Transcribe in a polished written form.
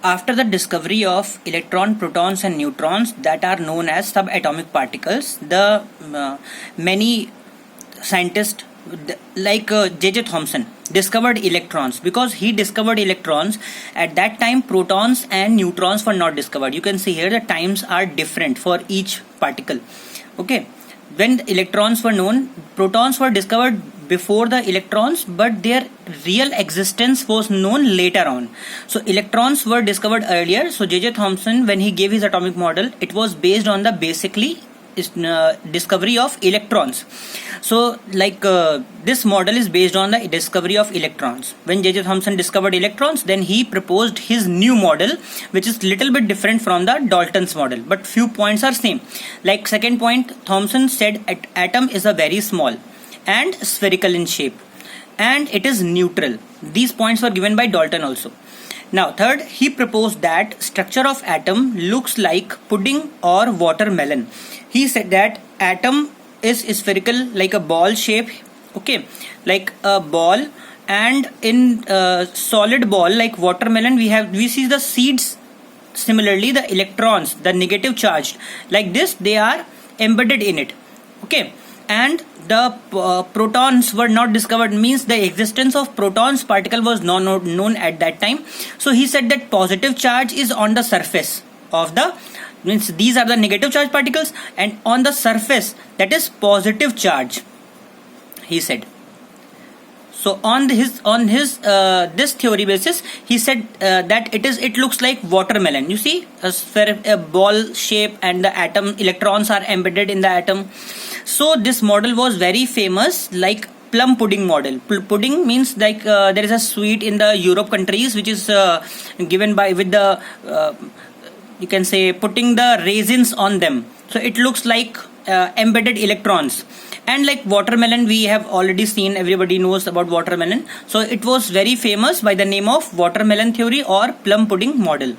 After the discovery of electron, protons and neutrons that are known as subatomic particles, the many scientists like J.J. Thomson discovered electrons. Because he discovered electrons, at that time protons and neutrons were not discovered. You can see here the times are different for each particle. Okay, when electrons were known, protons were discovered before the electrons, but their real existence was known later on. So electrons were discovered earlier. So J.J. Thomson, when he gave his atomic model, it was based on the basically discovery of electrons. So this model is based on the discovery of electrons. When J.J. Thomson discovered electrons, then he proposed his new model, which is little bit different from the Dalton's model, but few points are same. Like second point, Thomson said atom is a very small and spherical in shape, and it is neutral. These points were given by Dalton also. Now third, he proposed that structure of atom looks like pudding or watermelon. He said that atom is spherical, like a ball shape, okay, like a ball, and in solid ball like watermelon we see the seeds. Similarly, the electrons, the negative charged, like this, they are embedded in it, okay. And the protons were not discovered, means the existence of protons particle was not known at that time. So he said that positive charge is on the surface of the, means these are the negative charge particles, and on the surface that is positive charge, he said. So on his this theory basis, he said that it looks like watermelon. You see a ball shape, and the atom electrons are embedded in the atom. So this model was very famous, like plum pudding model. Pudding means like there is a sweet in the Europe countries which is given by with the you can say putting the raisins on them. So it looks like embedded electrons. And like watermelon, we have already seen, everybody knows about watermelon. So it was very famous by the name of watermelon theory or plum pudding model.